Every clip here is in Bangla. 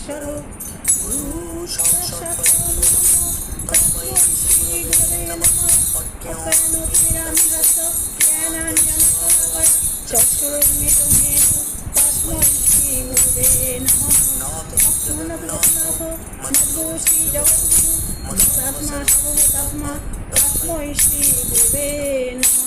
परमेश्वर गुरु साक्षात् तस्मै श्री गुरवे नमः। अज्ञानतिमिरान्धस्य ज्ञानाञ्जनशलाकया चक्षुरुन्मिलितं येन तस्मै श्री गुरवे नमः। अज्ञानतिमिरान्धस्य मद्गुरुश्री जगद्गुरु तस्मै सर्वभूतात्मा तस्मै श्री गुरवे नमः।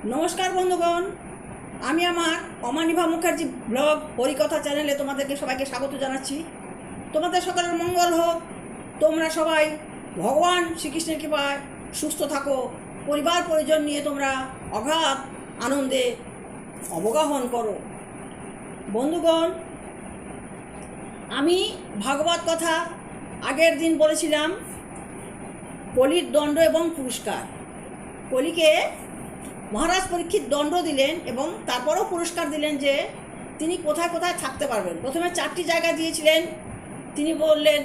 नमस्कार बंधुगण आमी आमार अमानिभा मुखार्जी ब्लग हरिकथा चैनेले तुम्हादेरके सबाइके स्वागत जानाच्छि। तुम्हादेर सकलेर मंगल होक। तोमरा सबाई भगवान श्रीकृष्णेर कृपाय सुस्थ थाको, परिवार परिजन निये तोमरा अगाध आनंदे अवगाहन करो। बंधुगण आमी भागवत कथा আগের দিন বলেছিলাম কলির দণ্ড এবং পুরস্কার। কলিকে মহারাজ পরীক্ষিত দণ্ড দিলেন এবং তারপরও পুরস্কার দিলেন যে তিনি কোথায় কোথায় থাকতে পারবেন। প্রথমে 4টি জায়গা দিয়েছিলেন। তিনি বললেন,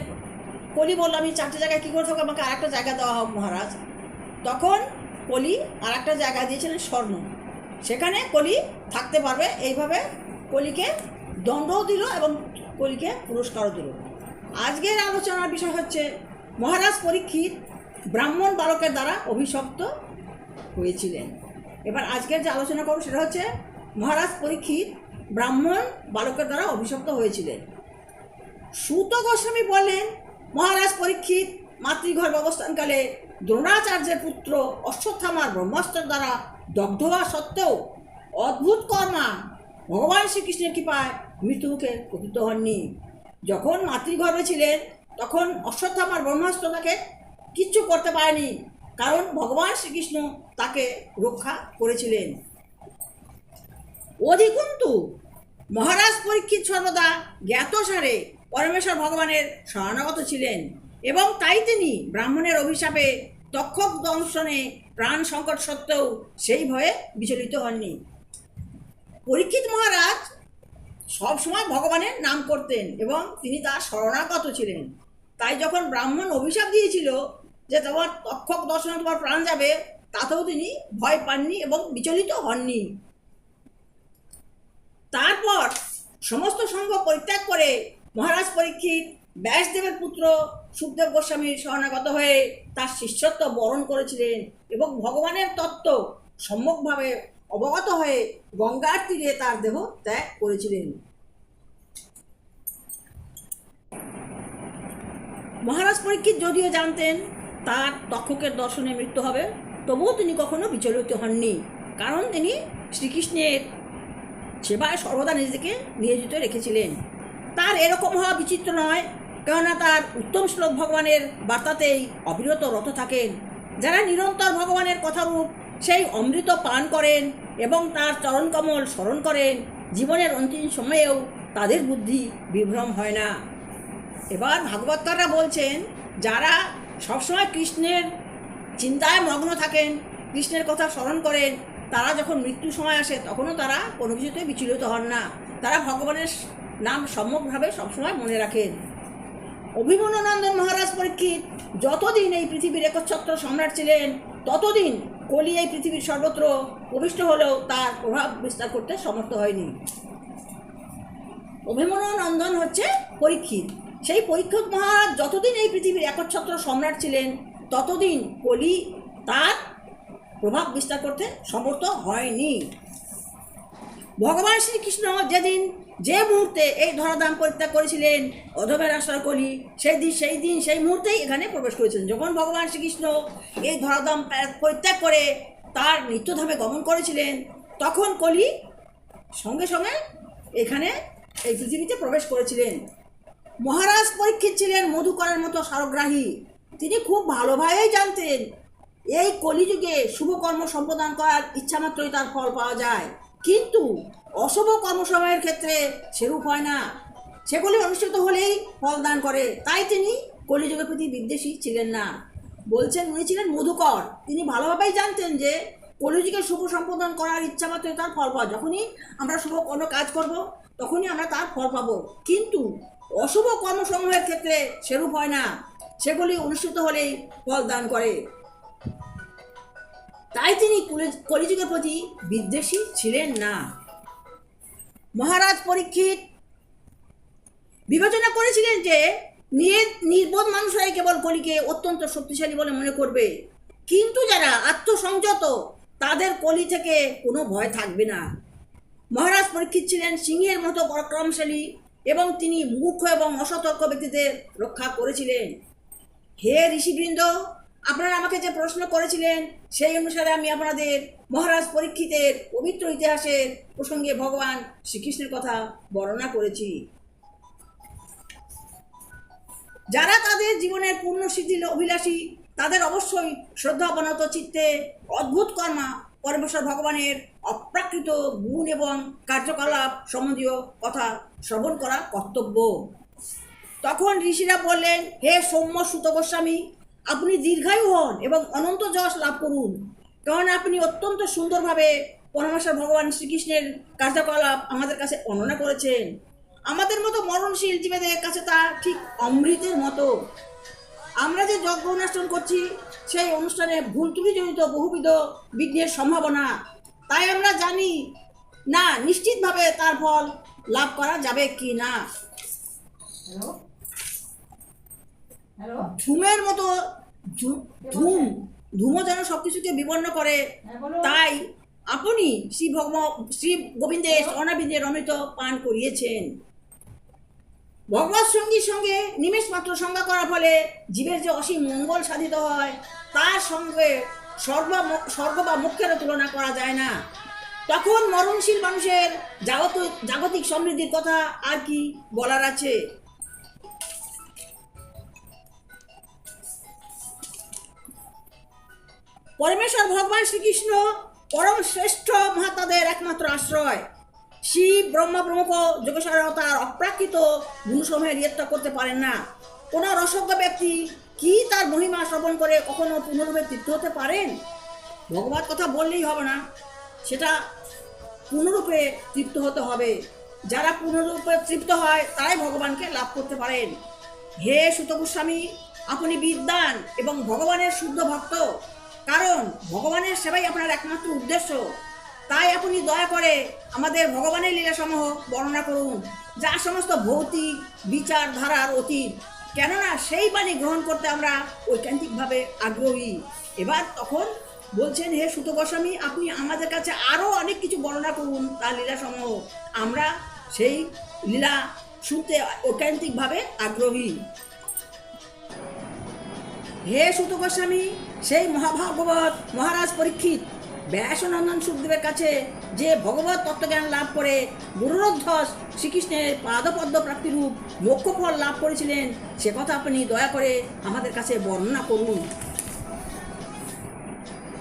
কলি বলল, আমি 4টি জায়গায় কী করে থাকবো, আমাকে আরেকটা জায়গা দেওয়া হোক মহারাজ। তখন কলি আরেকটা জায়গা দিয়েছিলেন স্বর্ণ, সেখানে কলি থাকতে পারবে। এইভাবে কলিকে দণ্ডও দিল এবং কলিকে পুরস্কারও দিল। আজকের আলোচনার বিষয় হচ্ছে মহারাজ পরীক্ষিত ব্রাহ্মণ বালকের দ্বারা অভিশপ্ত হয়েছিলেন। এবার আজকের যে আলোচনা করব সেটা হচ্ছে মহারাজ পরীক্ষিত ব্রাহ্মণ বালকের দ্বারা অভিশপ্ত হয়েছিলেন। সুত গোস্বামী বলেন, মহারাজ পরীক্ষিত মাতৃগর্ভে অবস্থানকালে দ্রোণাচার্যের পুত্র অশ্বত্থামার ব্রহ্মাস্ত্রের দ্বারা দগ্ধ হওয়া সত্ত্বেও অদ্ভুত কর্মা ভগবান শ্রীকৃষ্ণের কৃপায় মৃত্যুমুখে পতিত হননি। যখন মাতৃগর্ভে ছিলেন তখন অশ্বত্থামার ব্রহ্মাস্ত্র তাকে কিচ্ছু করতে পারেনি, কারণ ভগবান শ্রীকৃষ্ণ তাকে রক্ষা করেছিলেন। অধিকন্তু মহারাজ পরীক্ষিত সর্বদা জ্ঞাতসারে পরমেশ্বর ভগবানের শরণাগত ছিলেন এবং তাই তিনি ব্রাহ্মণের অভিশাপে তক্ষক দংশনে প্রাণ সংকট সত্ত্বেও সেই ভয়ে বিচলিত হননি। পরীক্ষিত মহারাজ সবসময় ভগবানের নাম করতেন এবং তিনি তার শরণাগত ছিলেন। তাই যখন ব্রাহ্মণ অভিশাপ দিয়েছিল যে তোমার তক্ষক দর্শনে তোমার প্রাণ যাবে, তাতেও তিনি ভয় পাননি এবং বিচলিত হননি। তারপর সমস্ত সঙ্গ পরিত্যাগ করে মহারাজ পরীক্ষিত ব্যাসদেবের পুত্র সুখদেব গোস্বামীর শরণাগত হয়ে তার শিষ্যত্ব বরণ করেছিলেন এবং ভগবানের তত্ত্ব সম্যকভাবে অবগত হয়ে গঙ্গার তীরে তার দেহ ত্যাগ করেছিলেন। মহারাজ পরীক্ষিত যদিও জানতেন তার তক্ষকের দর্শনে মৃত্যু হবে, তবুও তিনি কখনো বিচলিত হননি, কারণ তিনি শ্রীকৃষ্ণের সেবায় সর্বদা নিজেকে নিয়োজিত রেখেছিলেন। তার এরকম হওয়া বিচিত্র নয়, কেননা তার উত্তম শ্লোক ভগবানের বার্তাতেই অবিরত রত থাকেন। যারা নিরন্তর ভগবানের কথারূপ সেই অমৃত পান করেন এবং তার চরণকমল স্মরণ করেন, জীবনের অন্তিম সময়েও তাদের বুদ্ধি বিভ্রম হয় না। এবার ভাগবতকাররা বলছেন, যারা সবসময় কৃষ্ণের চিন্তায় মগ্ন থাকেন, কৃষ্ণের কথা স্মরণ করেন, তারা যখন মৃত্যুর সময় আসে তখনও তারা কোনো কিছুতে বিচলিত হন না। তারা ভগবানের নাম সম্যকভাবে সবসময় মনে রাখেন। অভিমন্যুনন্দন মহারাজ পরীক্ষিত যতদিন এই পৃথিবীর একচ্ছত্র সম্রাট ছিলেন, ততদিন কলি এই পৃথিবীর সর্বত্র প্রবিষ্ট হলেও তার প্রভাব বিস্তার করতে সমর্থ হয়নি। অভিমন্যুনন্দন হচ্ছে পরীক্ষিত। সেই পরীক্ষিত মহারাজ যতদিন এই পৃথিবীর একচ্ছত্র সম্রাট ছিলেন, ততদিন কলি তার প্রভাব বিস্তার করতে সমর্থ হয়নি। ভগবান শ্রীকৃষ্ণ যেদিন যে মুহূর্তে এই ধরাধাম পরিত্যাগ করেছিলেন, অধমের আশ্রয় কলি সেই মুহূর্তেই এখানে প্রবেশ করেছিলেন। যখন ভগবান শ্রীকৃষ্ণ এই ধরাধাম পরিত্যাগ করে তার নিত্যধামে গমন করেছিলেন, তখন কলি সঙ্গে সঙ্গে এখানে এই পৃথিবীতে প্রবেশ করেছিলেন। মহারাজ পরীক্ষিত ছিলেন মধুকরের মতো সারগ্রাহী। তিনি খুব ভালোভাবেই জানতেন এই কলিযুগে শুভকর্ম সম্পাদন করার ইচ্ছামাত্রই তার ফল পাওয়া যায়, কিন্তু অশুভ কর্মসময়ের ক্ষেত্রে সেরূপ হয় না। সেগুলি অনুষ্ঠিত হলেই ফল দান করে। তাই তিনি কলিযুগের প্রতি বিদ্বেষী ছিলেন না। বলছেন উনি ছিলেন মধুকর। তিনি ভালোভাবেই জানতেন যে কলিযুগে শুভ সম্পাদন করার ইচ্ছামাত্রই তার ফল পাওয়া। যখনই আমরা শুভ কোনো কাজ করব, তখনই আমরা তার ফল পাবো, কিন্তু অশুভ কর্মসমূহের ক্ষেত্রে সেরূপ হয় না। সেগুলি অনুষ্ঠিত হলেই ফল দান করে। তাই তিনি কলিযুগের প্রতি বিদ্বেষী ছিলেন না। মহারাজ পরীক্ষিত বিবেচনা করেছিলেন যে নির্বোধ মানুষরাই কেবল কলিকে অত্যন্ত শক্তিশালী বলে মনে করবে, কিন্তু যারা আত্মসংযত তাদের কলি থেকে কোনো ভয় থাকবে না। মহারাজ পরীক্ষিত ছিলেন সিংহের মতো পরাক্রমশালী এবং তিনি মূর্খ এবং অসতর্ক ব্যক্তিদের রক্ষা করেছিলেন। হে ঋষিবৃন্দ, আপনারা আমাকে যে প্রশ্ন করেছিলেন সেই অনুসারে আমি আপনাদের মহারাজ পরীক্ষিতের পবিত্র ইতিহাসের প্রসঙ্গে ভগবান শ্রীকৃষ্ণের কথা বর্ণনা করেছি। যারা তাদের জীবনের পূর্ণ সিদ্ধির অভিলাষী, তাদের অবশ্যই শ্রদ্ধাবনত চিত্তে অদ্ভুত কর্মা পরমেশ্বর ভগবানের অপ্রাকৃত গুণ এবং কার্যকলাপ সম্বন্ধীয় কথা শ্রবণ করা কর্তব্য। তখন ঋষিরা বললেন, হে সৌম্য সুত গোস্বামী, আপনি দীর্ঘায়ু হন এবং অনন্ত যশ লাভ করুন, কারণ আপনি অত্যন্ত সুন্দরভাবে পরমেশ্বর ভগবান শ্রীকৃষ্ণের কার্যকলাপ আমাদের কাছে বর্ণনা করেছেন। আমাদের মতো মরণশীল জীবেদের কাছে তা ঠিক অমৃতের মতো। আমরা যে যজ্ঞ অনুষ্ঠান করছি সেই অনুষ্ঠানে ভুল ত্রুটিজনিত বহুবিধ বিঘ্নের সম্ভাবনা, তাই আমরা জানি না নিশ্চিতভাবে তার ফল লাভ করা যাবে কি না। ধূমের মতো ধূমও যেন সবকিছুকে বিবর্ণ করে, তাই আপনি শ্রী গোবিন্দের স্বর্ণাবিন্দের অমৃত পান করিয়েছেন। ভগবৎ সঙ্গীর সঙ্গে নিমেষ মাত্র সংজ্ঞা করার ফলে জীবের যে অসীম মঙ্গল সাধিত হয়, তার সঙ্গে স্বর্গ বা মোক্ষেরও তুলনা করা যায় না। তখন মরণশীল মানুষের জাগতিক সমৃদ্ধির কথা আর কি বলার আছে। পরমেশ্বর ভগবান শ্রীকৃষ্ণ পরম শ্রেষ্ঠ মহাত্মাদের একমাত্র আশ্রয়। শিব, ব্রহ্মা প্রমুখ যোগেশ্বর তার অপ্রাকৃত গুণসমূহের ইয়ত্তা করতে পারেন না। কোনো রসজ্ঞ ব্যক্তি কি তার মহিমা শ্রবণ করে কখনো পুনরূপে তৃপ্ত হতে পারেন? ভগবত কথা বললেই হবে না, সেটা পুনরূপে তৃপ্ত হতে হবে। যারা পুনরূপে তৃপ্ত হয় তারাই ভগবানকে লাভ করতে পারেন। হে সুত গোস্বামী, আপনি বিদ্বান এবং ভগবানের শুদ্ধ ভক্ত, কারণ ভগবানের সেবাই আপনার একমাত্র উদ্দেশ্য। তাই আপনি দয়া করে আমাদের ভগবানের লীলাসমূহ বর্ণনা করুন, যা সমস্ত ভৌতিক বিচারধারার অতীত, কেননা সেই বাণী গ্রহণ করতে আমরা ঐকান্তিকভাবে আগ্রহী। এবার তখন বলছেন, হে সুত গোস্বামী, আপনি আমাদের কাছে আরও অনেক কিছু বর্ণনা করুন তার লীলাসমূহ, আমরা সেই লীলা শুনতে ঐকান্তিকভাবে আগ্রহী। হে সুত গোস্বামী, সেই মহাভাগবত মহারাজ পরীক্ষিত ব্যাসনন্দন সুখদেবের কাছে যে ভগবত তত্ত্বজ্ঞান লাভ করে গুরুরধ্বস শ্রীকৃষ্ণের পাদপদ্ম প্রাপ্তিরূপ মোক্ষফল লাভ করেছিলেন, সে কথা আপনি দয়া করে আমাদের কাছে বর্ণনা করুন।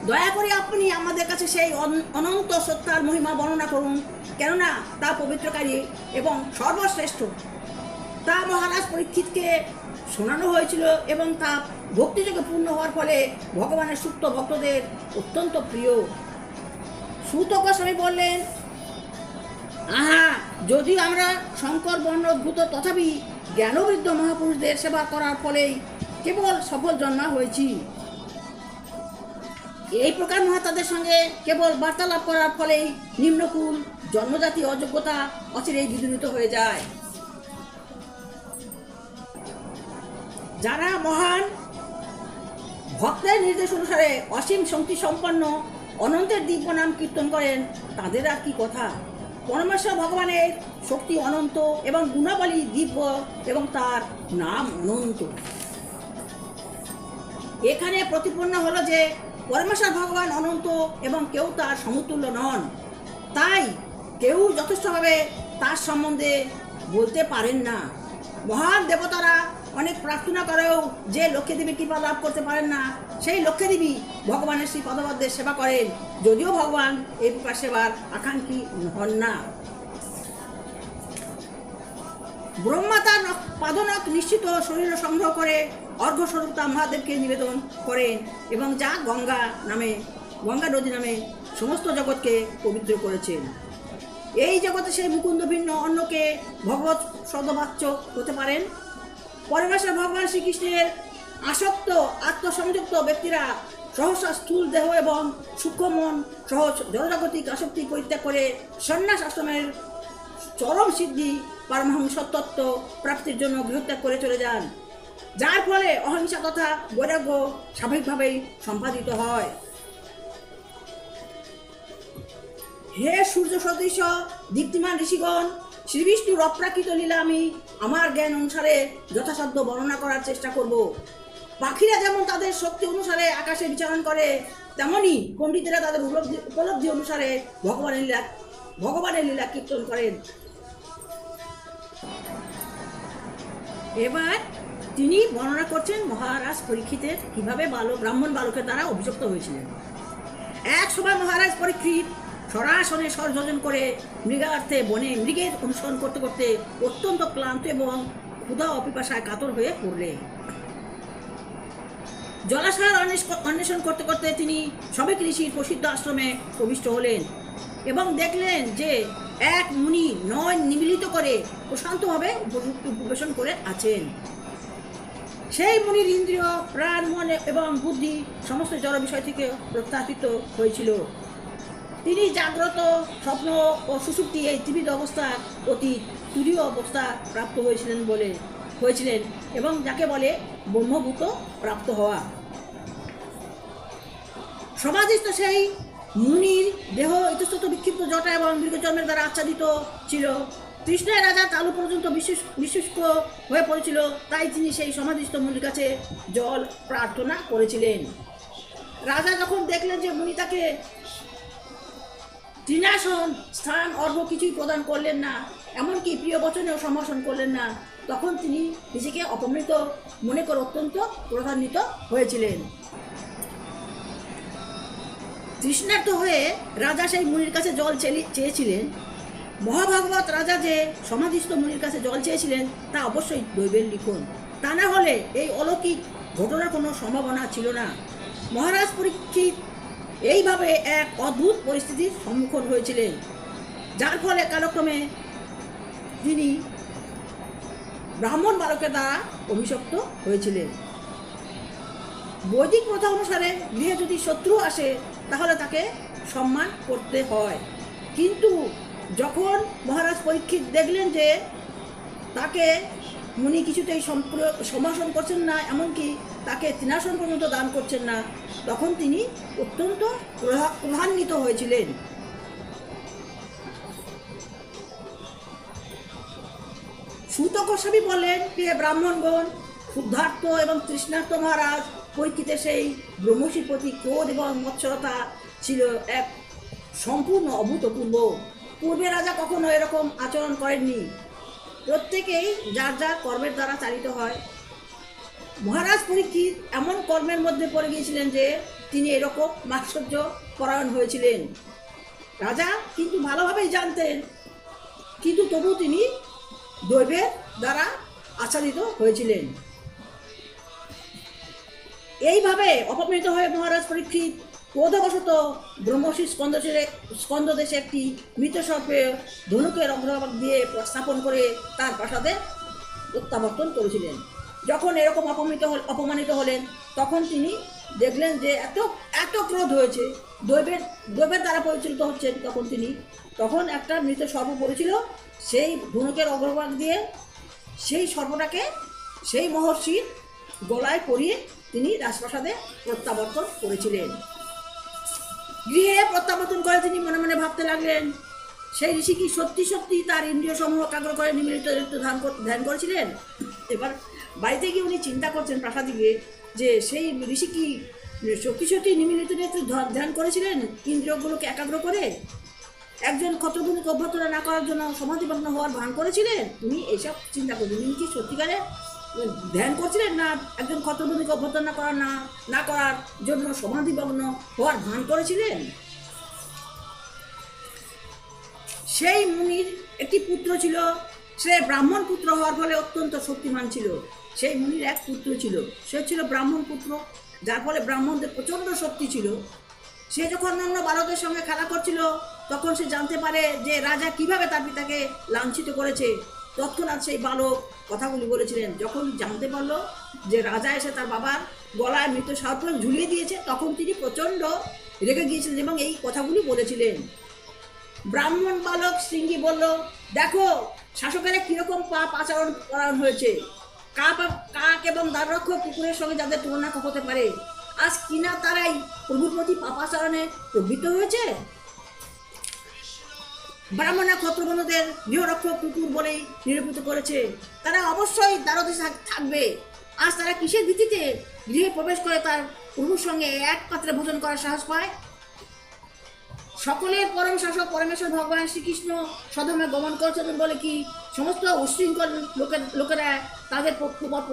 দয়া করে আপনি আমাদের কাছে সেই অনন্ত সত্তার মহিমা বর্ণনা করুন, কেননা তা পবিত্রকারী এবং সর্বশ্রেষ্ঠ। তা মহারাজ পরীক্ষিতকে শোনানো হয়েছিল এবং তা ভক্তিযোগে পূর্ণ হওয়ার ফলে ভগবানের সুপ্ত ভক্তদের অত্যন্ত প্রিয়। সুত গোস্বামী বললেন, আহা, যদিও আমরা শঙ্কর বর্ণোদ্ভূত, তথাপি জ্ঞানবৃদ্ধ মহাপুরুষদের সেবা করার ফলেই কেবল সফল জন্মা হয়েছি। এই প্রকার মহাত্মাদের সঙ্গে কেবল বার্তালাপ করার ফলেই নিম্নকুল জন্মজাতি অযোগ্যতা অচিরেই বিদূরিত হয়ে যায়। যারা মহান ভক্তের নির্দেশ অনুসারে অসীম শক্তি সম্পন্ন অনন্তের দিব্য নাম কীর্তন করেন, তাদের আর কি কথা। পরমেশ্বর ভগবানের শক্তি অনন্ত এবং গুণাবলী দিব্য এবং তার নাম অনন্ত। এখানে প্রতিপন্ন হলো যে পরমেশ্বর ভগবান অনন্ত এবং কেউ তার সমতুল্য নন, তাই কেউ যথেষ্টভাবে তার সম্বন্ধে বলতে পারেন না। মহান দেবতারা অনেক প্রার্থনা করেও যে লক্ষ্মী দেবীর কৃপা লাভ করতে পারেন না, সেই লক্ষ্মী দেবী ভগবানের শ্রী পদপদ্মের সেবা করেন, যদিও ভগবান এই প্রকার সেবার আকাঙ্ক্ষী হন না। ব্রহ্মা তার পাদনক নিশ্চিত শরীর সংগ্রহ করে অর্ঘ্যস্বরূপ তা মহাদেবকে নিবেদন করেন এবং যা গঙ্গা নদী নামে সমস্ত জগৎকে পবিত্র করেছেন। এই জগতে সেই মুকুন্দ ভিন্ন অন্যকে ভগবত সদবাচ্য হতে পারেন। পরমেশ্বর ভগবান শ্রীকৃষ্ণের আসক্ত আত্মসংযুক্ত ব্যক্তিরা সহসা স্থূল দেহ এবং সূক্ষ্ম মন সহজ জড়জাগতিক আসক্তি পরিত্যাগ করে সন্ন্যাস আশ্রমের চরম সিদ্ধি পারমহংসতত্ত্ব প্রাপ্তির জন্য গৃহত্যাগ করে চলে যান, যার ফলে অহিংসা তথা বৈরাগ্য স্বাভাবিকভাবেই সম্পাদিত হয়। হে সূর্য সদৃশ দীপ্তিমান ঋষিগণ, শ্রীবিষ্ণুর অপ্রাকৃত লীলা আমি আমার জ্ঞান অনুসারে যথাসাধ্য বর্ণনা করার চেষ্টা করব। পাখিরা যেমন তাদের শক্তি অনুসারে আকাশে বিচরণ করে, তেমনি পণ্ডিতেরা তাদের উপলব্ধি অনুসারে ভগবানের লীলা কীর্তন করেন। এবার তিনি বর্ণনা করছেন মহারাজ পরীক্ষিতের কিভাবে ব্রাহ্মণ বালকের দ্বারা অভিযুক্ত হয়েছিলেন। এক সময় মহারাজ পরীক্ষিত সরাসরি স্বরযোজন করে মৃগার্থে বনে মৃগের অনুসরণ করতে করতে অত্যন্ত ক্লান্ত এবং ক্ষুধা ও পিপাসায় কাতর হয়ে পড়লেন। জলাশয়ের অন্বেষণ করতে করতে তিনি সবেক ঋষির প্রসিদ্ধ আশ্রমে প্রবিষ্ট হলেন এবং দেখলেন যে এক মুনি নয়ন নিমীলিত করে প্রশান্তভাবে উপবেশন করে আছেন। সেই মুনির ইন্দ্রিয়, প্রাণ, মন এবং বুদ্ধি সমস্ত জড় বিষয় থেকে প্রত্যাহিত হয়েছিল। তিনি জাগ্রত, স্বপ্ন ও সুষুপ্তি এই ত্রিবিধ অবস্থার অতি তুরীয় অবস্থা প্রাপ্ত হয়েছিলেন এবং যাকে বলে ব্রহ্মভূত প্রাপ্ত হওয়া। সমাধিস্থ সেই মুনির দেহ ইতস্তত বিক্ষিপ্ত জটা এবং দীর্ঘচর্মের দ্বারা আচ্ছাদিত ছিল। তৃষ্ণায় রাজা তালু পর্যন্ত বিশুষ্ক হয়ে পড়েছিল, তাই তিনি সেই সমাধিস্থ মুনির কাছে জল প্রার্থনা করেছিলেন। রাজা যখন দেখলেন যে মুনি তাকে তৃণাসন, স্থান, অর্ঘ্য কিছুই প্রদান করলেন না, এমনকি প্রিয় বচনেও সম্ভাষণ করলেন না, তখন তিনি নিজেকে অপমৃত মনে করে অত্যন্ত ক্রোধান্বিত হয়েছিলেন। তৃষ্ণার্ত হয়ে রাজা সেই মুনির কাছে জল চেয়েছিলেন। মহাভাগবত রাজা যে সমাধিস্থ মুনির কাছে জল চেয়েছিলেন তা অবশ্যই দৈবের লিখন, তা না হলে এই অলৌকিক ঘটনার কোনো সম্ভাবনা ছিল না। মহারাজ পরীক্ষিত এইভাবে এক অদ্ভুত পরিস্থিতির সম্মুখীন হয়েছিলেন, যার ফলে কালক্রমে তিনি ব্রাহ্মণ বালকের দ্বারা অভিশপ্ত হয়েছিলেন। বৈদিক প্রথা অনুসারে গৃহে যদি শত্রু আসে তাহলে তাকে সম্মান করতে হয়, কিন্তু যখন মহারাজ পরীক্ষিত দেখলেন যে তাকে মুনি কিছুতেই সম্ভাষণ করছেন না, এমনকি তাকে তৃণাসন পর্যন্ত দান করছেন না, তখন তিনি অত্যন্ত ক্রোধান্বিত হয়েছিলেন। সূত গোস্বামী বললেন, প্রিয় ব্রাহ্মণগণ, ক্ষুধার্ত এবং তৃষ্ণার্ত মহারাজ পরীক্ষিতের সেই ব্রহ্মর্ষির প্রতি ক্রোধ এবং মৎসরতা ছিল এক সম্পূর্ণ অভূতপূর্ব। পূর্বে রাজা কখনো এরকম আচরণ করেননি। প্রত্যেকেই যার যার কর্মের দ্বারা চালিত হয়। মহারাজ পরীক্ষিত এমন কর্মের মধ্যে পড়ে গিয়েছিলেন যে তিনি এরকম মাৎসর্য পরায়ণ হয়েছিলেন। রাজা কিন্তু ভালোভাবেই জানতেন, কিন্তু তবু তিনি দৈবের দ্বারা আচ্ছাদিত হয়েছিলেন। এইভাবে অপমৃত হয়ে মহারাজ পরীক্ষিত ক্রোধবশত ব্রহ্মর্ষি স্কন্দদেশে একটি মৃত সর্পে ধনুকের অগ্রভাগ দিয়ে স্থাপন করে তার প্রাসাদে প্রত্যাবর্তন করেছিলেন। যখন এরকম অপমানিত হলেন তখন তিনি দেখলেন যে এত ক্রোধ হয়েছে, দৈবের দ্বারা পরিচালিত হচ্ছেন, তখন একটা মৃত সর্প পড়েছিল, সেই ধনুকের অগ্রভাগ দিয়ে সেই সর্পটাকে সেই মহর্ষির গলায় পরিয়ে তিনি রাজপ্রাসাদে প্রত্যাবর্তন করেছিলেন। গৃহে প্রত্যাবর্তন করে তিনি মনে মনে ভাবতে লাগলেন, সেই ঋষি কি সত্যি সত্যি তার ইন্দ্রিয় সমূহ একাগ্র করে নিমিলিত ধ্যান করেছিলেন? এবার বাড়িতে গিয়ে উনি চিন্তা করছেন প্রাসাদে গিয়ে যে সেই ঋষি কি সত্যি সত্যি নিমিলিত ধ্যান করেছিলেন ইন্দ্রিয়গুলোকে একাগ্র করে? একজন ক্ষত্রভূমিকে অভ্যর্থনা না করার জন্য সমাধিভগ্ন হওয়ার ভান করেছিলেন? উনি এইসব চিন্তা করছেন, উনি কি সত্যিকারে ধ্যান করছিলেন, না একজন ক্ষত্রভূমিকে অভ্যর্থনা না করার জন্য সমাধিভগ্ন হওয়ার ভান করেছিলেন? সেই মুনির একটি পুত্র ছিল, সে ব্রাহ্মণ পুত্র হওয়ার ফলে অত্যন্ত শক্তিমান ছিল। সেই মুনির এক পুত্র ছিল, সে ছিল ব্রাহ্মণ পুত্র, যার ফলে ব্রাহ্মণদের প্রচণ্ড শক্তি ছিল। সে যখন অন্য বালকের সঙ্গে খেলা করছিল তখন সে জানতে পারে যে রাজা কিভাবে তার পিতাকে লাঞ্ছিত করেছে। তৎক্ষণাৎ সেই বালক কথাগুলি বলেছিলেন। যখন জানতে পারলো যে রাজা এসে তার বাবার গলায় মৃত সর্প ঝুলিয়ে দিয়েছে, তখন তিনি প্রচণ্ড রেগে গিয়েছিলেন এবং এই কথাগুলি বলেছিলেন। ব্রাহ্মণ বালক শৃঙ্গি বলল, দেখো শাসকেরা কিরকম পাপ আচরণ করানো হয়েছে। কাক এবং দ্বাররক্ষক কুকুরের সঙ্গে যাদের তুলনা হতে পারে, আজ কিনা তারাই প্রভুর প্রতি পাপাচরণে প্রবৃত্ত হয়েছে। ব্রাহ্মণা ক্ষত্রবন্ধুদের গৃহরক্ষক কুকুর বলেই নিরূপিত করেছে, তারা অবশ্যই দ্বারদেশে থাকবে। আজ তারা কিসের ভিত্তিতে গৃহে প্রবেশ করে তার প্রভুর সঙ্গে এক পাত্রে ভোজন করার সাহস পায়? সকলের পরম শাসক পরমেশ্বর ভগবান শ্রীকৃষ্ণ সধর্মে গমন করেছেন বলে কি সমস্ত উশৃঙ্খল লোকেরা তাদের প্রভাব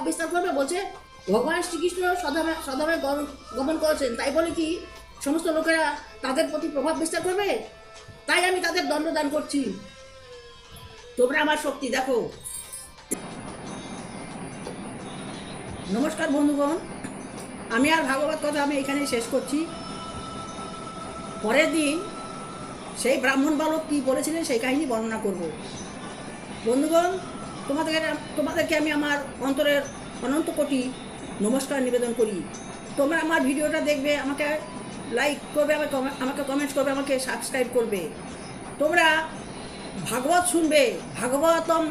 বিস্তার করবে? বলছে ভগবান শ্রীকৃষ্ণ সধর্মে গমন করেছেন, তাই বলে কি সমস্ত লোকেরা তাদের প্রতি প্রভাব বিস্তার করবে? তাই আমি তাদের দণ্ডদান করছি। তোমরা আমার শক্তি দেখো। নমস্কার বন্ধুগণ, আমি আর ভাগবত কথা আমি এখানে শেষ করছি। পরের দিন সেই ব্রাহ্মণ বালক কী বলেছিলেন সেই কাহিনী বর্ণনা করব। বন্ধুগণ, তোমাদেরকে আমি আমার অন্তরের অনন্ত কোটি নমস্কার নিবেদন করি। তোমরা আমার ভিডিওটা দেখবে, আমাকে লাইক করবে, আমাকে কমেন্ট করবে, আমাকে সাবস্ক্রাইব করবে। তোমরা ভাগবত শুনবে, ভাগবতম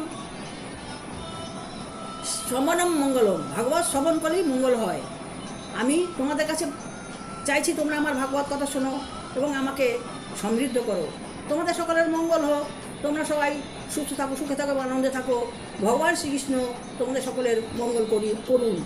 শ্রবণম মঙ্গলম, ভাগবত শ্রবণ করেই মঙ্গল হয়। আমি তোমাদের কাছে চাইছি তোমরা আমার ভাগবত কথা শোনো এবং আমাকে সমৃদ্ধ করো। তোমাদের সকলের মঙ্গল হোক, তোমরা সবাই সুস্থ থাকো, সুখে থাকো, আনন্দে থাকো। ভগবান শ্রীকৃষ্ণ তোমাদের সকলের মঙ্গল করুন।